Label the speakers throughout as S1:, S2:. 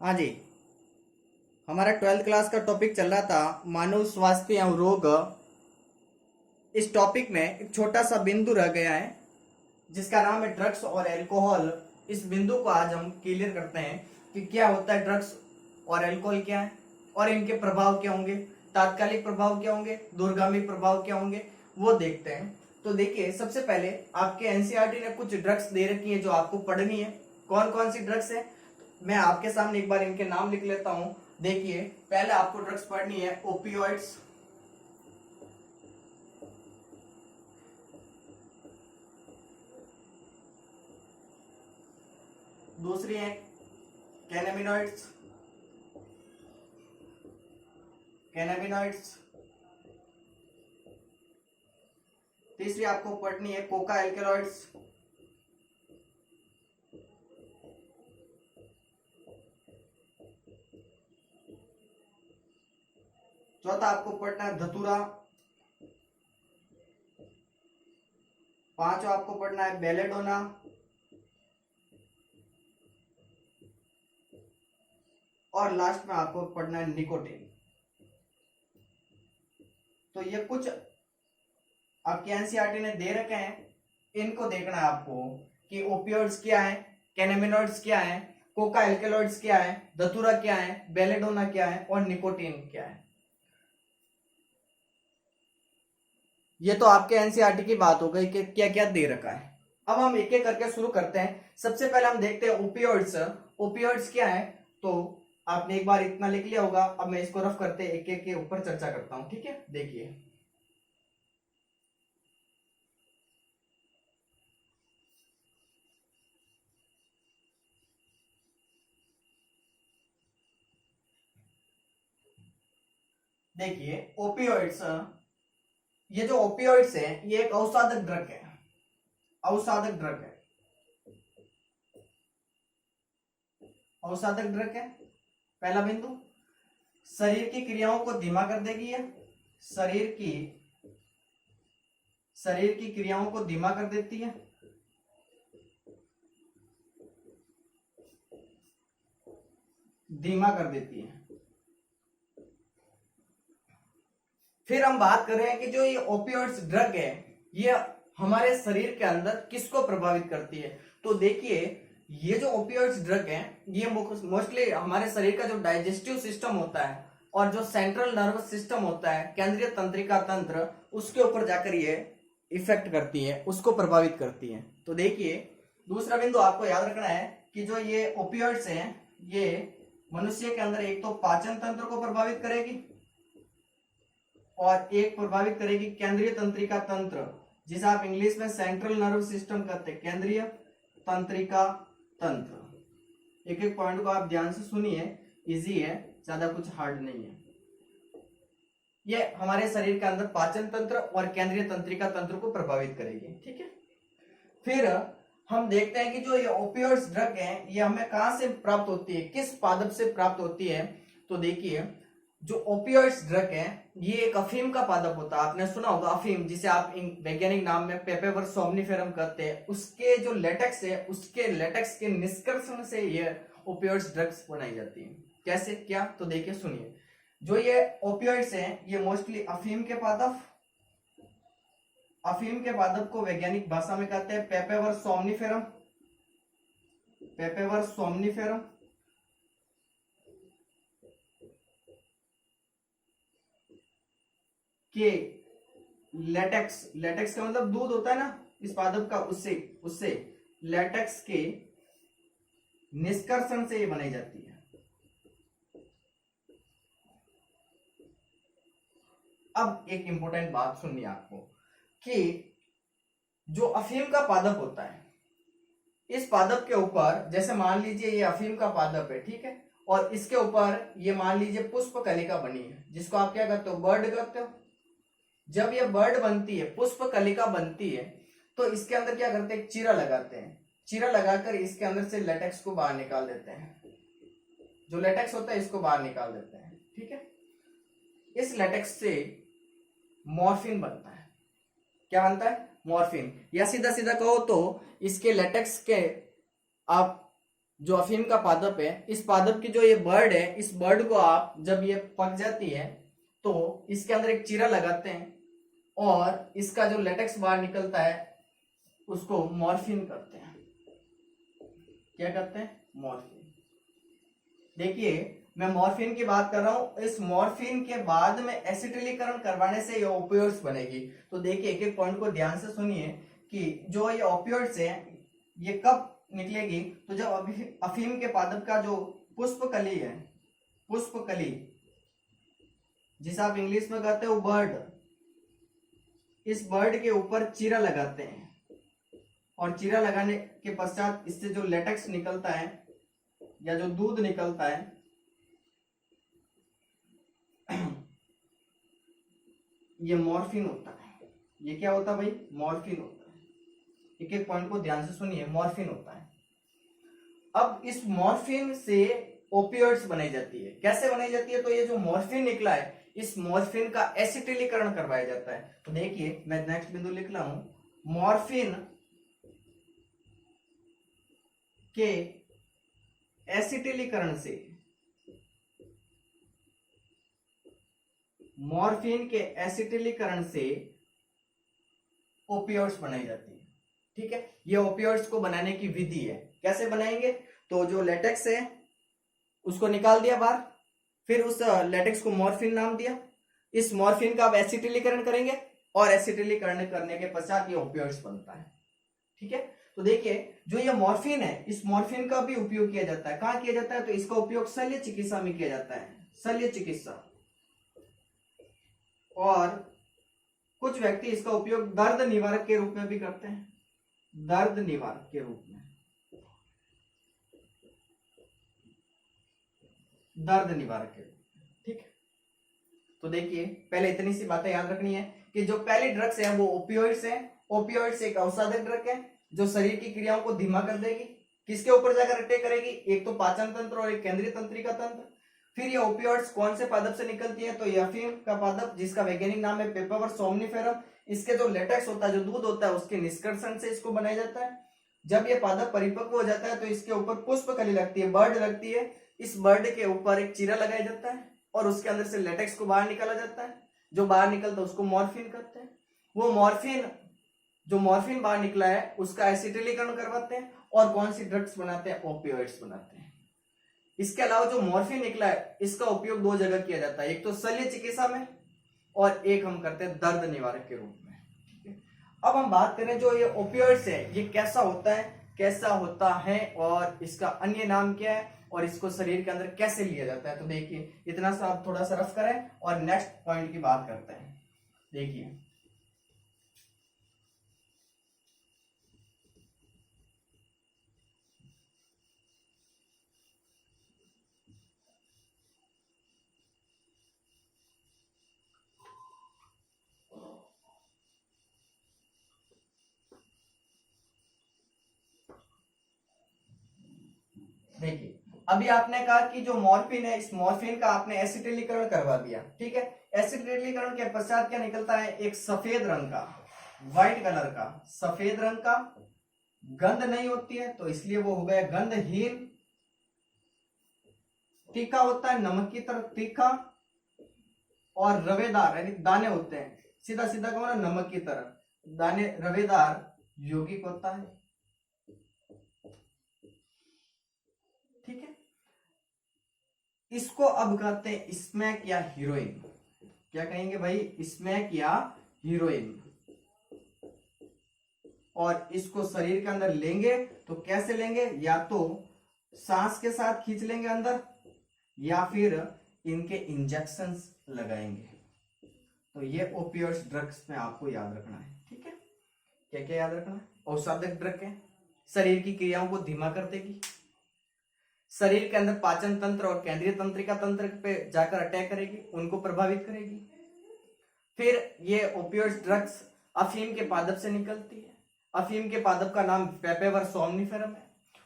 S1: हाँ जी। हमारा 12th class का टॉपिक चल रहा था मानव स्वास्थ्य एवं रोग। इस टॉपिक में एक छोटा सा बिंदु रह गया है जिसका नाम है ड्रग्स और अल्कोहल। इस बिंदु को आज हम क्लियर करते हैं कि क्या होता है ड्रग्स और अल्कोहल क्या है और इनके प्रभाव क्या होंगे, तात्कालिक प्रभाव क्या होंगे, दूरगामी प्रभाव क्या होंगे, वो देखते हैं। तो देखिए, सबसे पहले आपके एनसीईआरटी ने कुछ ड्रग्स दे रखी है जो आपको पढ़नी है। कौन कौन सी ड्रग्स है मैं आपके सामने एक बार इनके नाम लिख लेता हूं। देखिए, पहले आपको ड्रग्स पढ़नी है ओपियोइड्स, दूसरी है कैनाबिनॉइड्स, तीसरी आपको पढ़नी है कोका एल्केलॉइड्स, चौथा आपको पढ़ना है धतूरा, पांचवा आपको पढ़ना है बेलेडोना, और लास्ट में आपको पढ़ना है निकोटीन। तो ये कुछ आपके एनसीईआरटी ने दे रखे हैं, इनको देखना है आपको कि ओपियोइड्स क्या है, कैनाबिनॉइड्स क्या है, कोका एल्केलॉइड्स क्या है, धतूरा क्या है, बेलेडोना क्या है और निकोटीन क्या है। ये तो आपके एनसीईआरटी की बात हो गई कि क्या क्या दे रखा है। अब हम एक एक करके शुरू करते हैं। सबसे पहले हम देखते हैं ओपियोइड्स। ओपियोइड्स क्या है तो आपने एक बार इतना लिख लिया होगा। अब मैं इसको रफ करते एक एक के ऊपर चर्चा करता हूं, ठीक है। देखिए, ओपियोइड्स, ये जो ओपियोइड्स है ये एक अवसादक ड्रग है। अवसादक ड्रग है। पहला बिंदु, शरीर की क्रियाओं को धीमा कर देगी। है शरीर की क्रियाओं को धीमा कर देती है। फिर हम बात कर रहे हैं कि जो ये ओपियोइड्स ड्रग है ये हमारे शरीर के अंदर किसको प्रभावित करती है। तो देखिए, ये जो ओपियोइड्स ड्रग है ये मोस्टली हमारे शरीर का जो डाइजेस्टिव सिस्टम होता है और जो सेंट्रल नर्वस सिस्टम होता है, केंद्रीय तंत्रिका तंत्र, उसके ऊपर जाकर ये इफेक्ट करती है, उसको प्रभावित करती है। तो देखिए, दूसरा बिंदु आपको याद रखना है कि जो ये ओपियोइड्स हैं ये मनुष्य के अंदर एक तो पाचन तंत्र को प्रभावित करेगी और एक प्रभावित करेगी केंद्रीय तंत्रिका तंत्र, जिसे आप इंग्लिश में सेंट्रल नर्व सिस्टम कहते हैं, केंद्रीय तंत्रिका तंत्र। एक एक पॉइंट को आप ध्यान से सुनिए, इजी है, ज्यादा कुछ हार्ड नहीं है। ये हमारे शरीर के अंदर पाचन तंत्र और केंद्रीय तंत्रिका तंत्र को प्रभावित करेगी, ठीक है। फिर हम देखते हैं कि जो ये ओपियोइड्स ड्रग है ये हमें कहां से प्राप्त होती है, किस पादप से प्राप्त होती है। तो देखिए, जो ओपियोइड्स ड्रग है ये एक अफीम का पादप होता है। आपने सुना होगा अफीम, जिसे आप वैज्ञानिक नाम में पेपेवर सोम्निफेरम कहते हैं। उसके जो लेटेक्स है, उसके लेटेक्स के निष्कर्षण से ये ओपियोइड्स ड्रग्स बनाई जाती है। कैसे, क्या, तो देखिए सुनिए। जो ये ओपियोइड्स हैं ये मोस्टली अफीम के पादप को वैज्ञानिक भाषा में कहते हैं पेपेवर सोम्निफेरम। के लेटेक्स का मतलब दूध होता है ना इस पादप का, उससे लेटेक्स के निष्कर्षण से ये बनाई जाती है। अब एक इंपॉर्टेंट बात सुनिए आपको कि जो अफीम का पादप होता है, इस पादप के ऊपर, जैसे मान लीजिए ये अफीम का पादप है, ठीक है, और इसके ऊपर ये मान लीजिए पुष्प कलिका बनी है, जिसको आप क्या कहते हो, बर्ड कहते हो। जब ये बर्ड बनती है, पुष्प कलिका बनती है, तो इसके अंदर क्या करते हैं, चीरा लगाते हैं। चीरा लगाकर इसके अंदर से लेटेक्स को बाहर निकाल देते हैं। जो लेटेक्स होता है इसको बाहर निकाल देते हैं, ठीक है। इस लेटेक्स से मॉर्फिन बनता है। क्या बनता है, मॉर्फिन। या सीधा सीधा कहो तो इसके लेटेक्स के आप जो अफीम का पादप है, इस पादप की जो ये बर्ड है, इस बर्ड को आप जब ये पक जाती है तो इसके अंदर एक चीरा लगाते हैं और इसका जो लेटेक्स बाहर निकलता है उसको मॉर्फिन करते हैं। क्या करते हैं? मॉर्फिन। देखिए मैं मॉर्फिन की बात कर रहा हूं, इस मॉर्फिन के बाद में एसिटिलीकरण करवाने से ये ओपियोइड्स बनेगी। तो देखिए एक एक पॉइंट को ध्यान से सुनिए कि जो ये ओपियोइड्स है ये कब निकलेगी, तो जब अफीम के पादप का जो पुष्पकली है, पुष्पकली जिसे आप इंग्लिश में कहते हो बर्ड, इस बर्ड के ऊपर चीरा लगाते हैं और चीरा लगाने के पश्चात इससे जो लेटेक्स निकलता है या जो दूध निकलता है ये मॉर्फिन होता है। ये क्या होता है भाई? मॉर्फिन होता है। एक एक पॉइंट को ध्यान से सुनिए, मॉर्फिन होता है। अब इस मॉर्फिन से ओपियोइड्स बनाई जाती है। कैसे बनाई जाती है? तो ये जो मॉर्फिन निकला है, इस मॉर्फिन का एसिटिलीकरण करवाया जाता है। तो देखिए मैं नेक्स्ट बिंदु लिख रहा हूं, मॉर्फिन के एसिटिलीकरण से, मॉर्फिन के एसिटिलीकरण से ओपियोइड्स बनाई जाती है। ठीक है, ये ओपियोइड्स को बनाने की विधि है। कैसे बनाएंगे? तो जो लेटेक्स है उसको निकाल दिया बाहर, फिर उस लेटेक्स को मॉर्फिन नाम दिया। इस मॉर्फिन का अब एसिटिलीकरण करेंगे और एसिटिलीकरण करने के पश्चात ये ओपियोइड्स बनता है। ठीक है, तो देखिए जो ये मॉर्फिन है, इस मॉर्फिन का भी उपयोग किया जाता है। कहां किया जाता है? तो इसका उपयोग शल्य चिकित्सा में किया जाता है, शल्य चिकित्सा। और कुछ व्यक्ति इसका उपयोग दर्द निवारक के रूप में भी करते हैं, दर्द निवारक के रूप में, दर्द निवारक के रूप में। ठीक है, तो देखिए पहले इतनी सी बातें याद रखनी है कि जो पहली ड्रग्स है वो ओपियोइड्स है। ओपियोइड्स एक औषधि ड्रग है जो शरीर की क्रियाओं को धीमा कर देगी। किसके ऊपर जाकर अटैक करेगी? एक तो पाचन तंत्र और एक केंद्रीय तंत्रिका तंत्र। फिर ये ओपियोइड्स कौन से पादप से निकलती है? तो ये अफीम का पादप जिसका वैज्ञानिक नाम है पेपावर सोमनिफेरम। इसके जो लेटेक्स होता है, जो दूध होता है, उसके निष्कर्षण से इसको बनाया जाता है। जब ये पादप परिपक्व हो जाता है तो इसके ऊपर पुष्पकली लगती है, बर्ड लगती है। इस बर्ड के ऊपर एक चीरा लगाया जाता है और उसके अंदर से लेटेक्स को बाहर निकाला जाता है। जो बाहर निकलता है उसको मॉर्फिन कहते हैं। वो मॉर्फिन, जो मॉर्फिन बाहर निकला है उसका एसिटिलीकरण करवाते हैं और कौन सी ड्रग्स बनाते हैं? ओपियोइड्स बनाते हैं। इसके अलावा जो मॉर्फिन निकला है इसका उपयोग दो जगह किया जाता है, एक तो शल्य चिकित्सा में और एक हम करते हैं दर्द निवारक के रूप में। ठीक है, अब हम बात करें जो ये ओपियोइड्स है ये कैसा होता है और इसका अन्य नाम क्या है और इसको शरीर के अंदर कैसे लिया जाता है। तो देखिए इतना सा आप थोड़ा सा रफ करें और नेक्स्ट पॉइंट की बात करते हैं। देखिए देखिए अभी आपने कहा कि जो मॉर्फिन है, इस मॉर्फिन का आपने एसिटिलीकरण करवा दिया। ठीक है, एसिटिलीकरण के पश्चात क्या निकलता है? एक सफेद रंग का, व्हाइट कलर का सफेद रंग का, गंध नहीं होती है तो इसलिए वो हो गया गंधहीन। तीखा होता है, नमक की तरह तीखा, और रवेदार यानी दाने होते हैं, सीधा सीधा कहो ना नमक की तरह, दाने रवेदार यौगिक होता है। ठीक है, इसको अब कहते हैं स्मैक या हीरोइन। क्या कहेंगे भाई? स्मैक या हीरोइन। और इसको शरीर के अंदर लेंगे तो कैसे लेंगे? या तो सांस के साथ खींच लेंगे अंदर या फिर इनके इंजेक्शंस लगाएंगे। तो ये ओपियोइड्स ड्रग्स में आपको याद रखना है। ठीक है, क्या क्या याद रखना है? औषधिक ड्रग है, शरीर की क्रियाओं को धीमा कर देगी, शरीर के अंदर पाचन तंत्र और केंद्रीय तंत्रिका तंत्र पे जाकर अटैक करेगी, उनको प्रभावित करेगी। फिर ये ओपियोइड्स ड्रग्स अफीम के पादप से निकलती है। अफीम के पादप का नाम पेपावर सोमनिफेरम है।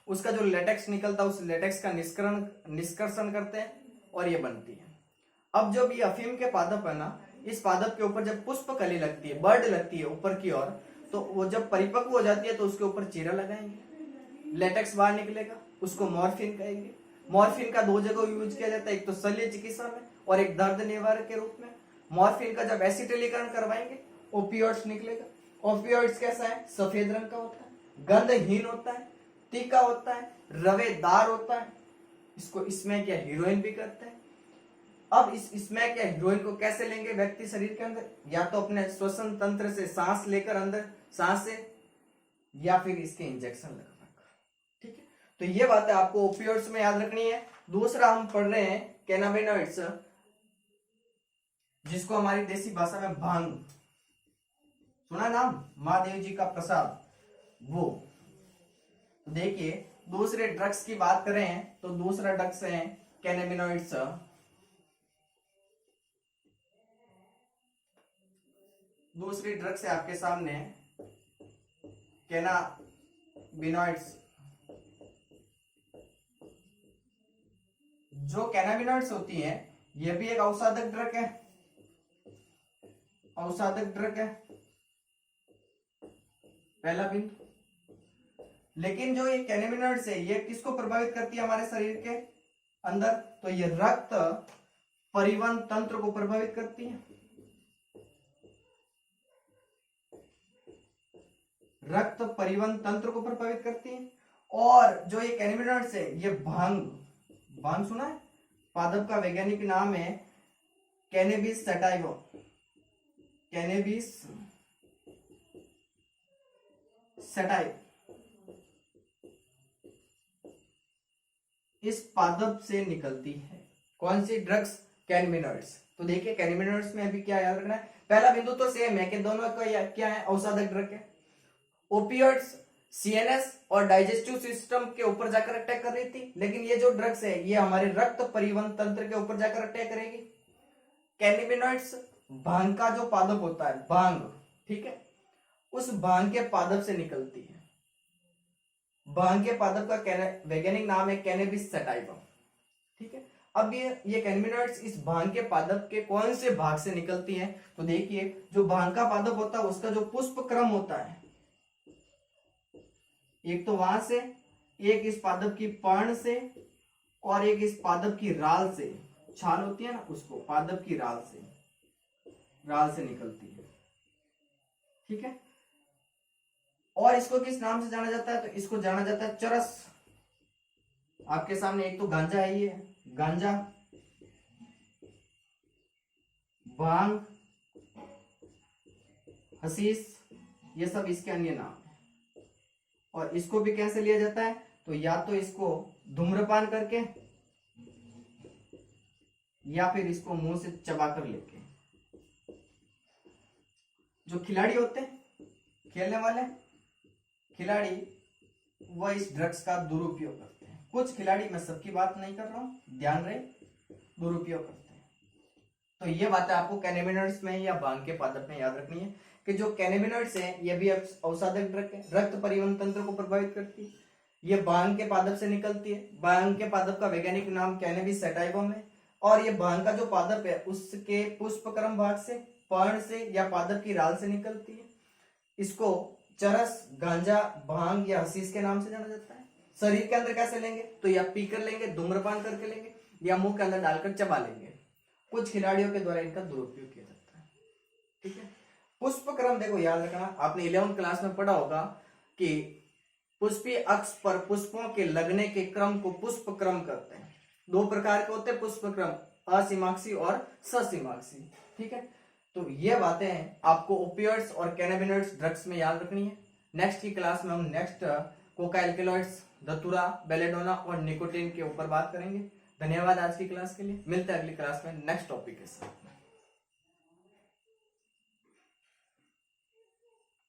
S1: उसका जो लेटेक्स निकलता है उस लेटेक्स का निष्कर्षण करते हैं और ये बनती है। अब जब ये अफीम के पादप है ना, इस पादप के ऊपर जब पुष्पकली लगती है, बर्ड लगती है ऊपर की ओर, तो वो जब परिपक्व हो जाती है तो उसके ऊपर चीरा लगाएंगे, लेटेक्स बाहर निकलेगा उसको मॉर्फिन कहेंगे। मॉर्फिन का दो जगह यूज किया जाता है, एक तो शल्य चिकित्सा में और एक दर्द निवारक के रूप में। मॉर्फिन का जब एसिटिलीकरण करवाएंगे ओपियोइड्स निकलेगा। ओपियोइड्स कैसा है, सफेद रंग का होता है, गंधहीन होता है, तीखा होता है, रवेदार होता है। इसको स्मैक या हीरोइन भी कहते हैं। अब इस स्मैक या हीरोइन को कैसे लेंगे व्यक्ति शरीर के अंदर, या तो अपने श्वसन तंत्र से सांस लेकर अंदर सांस से, या फिर इसके इंजेक्शन लगवाकर। ठीक है, तो ये बात है आपको ओपियोइड्स में याद रखनी है। दूसरा हम पढ़ रहे हैं कैनाबिनॉइड्स, जिसको हमारी देसी भाषा में भांग, सुना नाम महादेव जी का प्रसाद, वो। तो देखिए दूसरे ड्रग्स की बात करें तो दूसरा ड्रग्स है कैनाबिनॉइड्स। दूसरी ड्रग्स है आपके सामने कैनाबिनॉइड्स। जो कैनाबिनॉइड्स होती हैं ये भी एक औषधक ड्रग है, औषधक ड्रग है, पहला बिंदु। लेकिन जो ये कैनाबिनॉइड्स है ये किसको प्रभावित करती है हमारे शरीर के अंदर, तो ये रक्त परिवहन तंत्र को प्रभावित करती है। रक्त परिवहन तंत्र को प्रभावित करती है। और जो ये कैनाबिनॉइड्स है ये भांग, भांग सुना है, पादप का वैज्ञानिक नाम है कैनेबिस सैटाइवम, कैनेबिस सैटाइव। इस पादप से निकलती है कौन सी ड्रग्स, कैनाबिनॉइड्स। तो देखिए कैनाबिनॉइड्स में अभी क्या याद रखना है, पहला बिंदु तो सेम है कि दोनों का क्या है, औषधक ड्रग है। ओपियोइड्स सीएनएस और डाइजेस्टिव सिस्टम के ऊपर जाकर अटैक कर रही थी, लेकिन ये जो ड्रग्स है ये हमारे रक्त परिवहन तंत्र के ऊपर जाकर अटैक करेगी। कैनाबिनॉइड्स भांग का जो पादप होता है, भांग, ठीक है, उस भांग के पादप से निकलती है। भांग के पादप का वैज्ञानिक नाम है कैनेबिस सैटाइवम। ठीक है, अब ये कैनाबिनॉइड्स इस भांग के पादप के कौन से भाग से निकलती हैं, तो देखिए जो भांग का पादप होता है उसका जो पुष्प क्रम होता है, एक तो वहां से, एक इस पादप की पर्ण से, और एक इस पादप की राल से, छाल होती है ना उसको, पादप की राल से निकलती है। ठीक है, और इसको किस नाम से जाना जाता है, तो इसको जाना जाता है चरस। आपके सामने एक तो गांजा है, ये गांजा, भांग, हशीश, ये सब इसके अन्य नाम है। और इसको भी कैसे लिया जाता है, तो या तो इसको धूम्रपान करके या फिर इसको मुंह से चबाकर लेके। जो खिलाड़ी होते हैं, खेलने वाले खिलाड़ी, वह इस ड्रग्स का दुरुपयोग करते हैं। कुछ खिलाड़ी, मैं सबकी बात नहीं कर रहा हूं, ध्यान रहे, दुरुपयोग करते हैं। तो ये बातें आपको कैनाबिनॉइड्स में या भांग के पादप में याद रखनी है कि जो कैनाबिनॉइड्स है ये भी औषधक ड्रग है, रक्त परिवहन तंत्र को प्रभावित करती है। ये भांग के पादप से निकलती है। भांग के पादप का वैज्ञानिक नाम कैनेबिस सैटाइवम है। और ये भांग का जो पादप है उसके पुष्पक्रम भाग से, पर्ण से या पादप की राल से निकलती है। इसको चरस, गांजा, भांग या हशीश के नाम से जाना जाता है। शरीर के अंदर कैसे लेंगे, तो या पी कर लेंगे, धूम्रपान करके लेंगे, या मुंह के अंदर डालकर चबा लेंगे। कुछ खिलाड़ियों के द्वारा इनका दुरुपयोग किया जाता है। ठीक है, पुष्पक्रम देखो याद रखना, आपने 11वीं क्लास में पढ़ा होगा कि पुष्पीय अक्ष पर पुष्पों के लगने के क्रम को पुष्पक्रम कहते हैं। दो प्रकार के होते हैं पुष्पक्रम, असीमाक्षी और ससीमाक्षी। ठीक है, तो ये बातें आपको ओपियोइड्स और कैनाबिनॉइड्स ड्रग्स में याद रखनी है। नेक्स्ट की क्लास में हम नेक्स्ट कोका एल्कलॉइड्स, धतूरा, बेलेडोना और निकोटीन के ऊपर बात करेंगे। धन्यवाद आज की क्लास के लिए। मिलते हैं अगली क्लास में नेक्स्ट टॉपिक के साथ।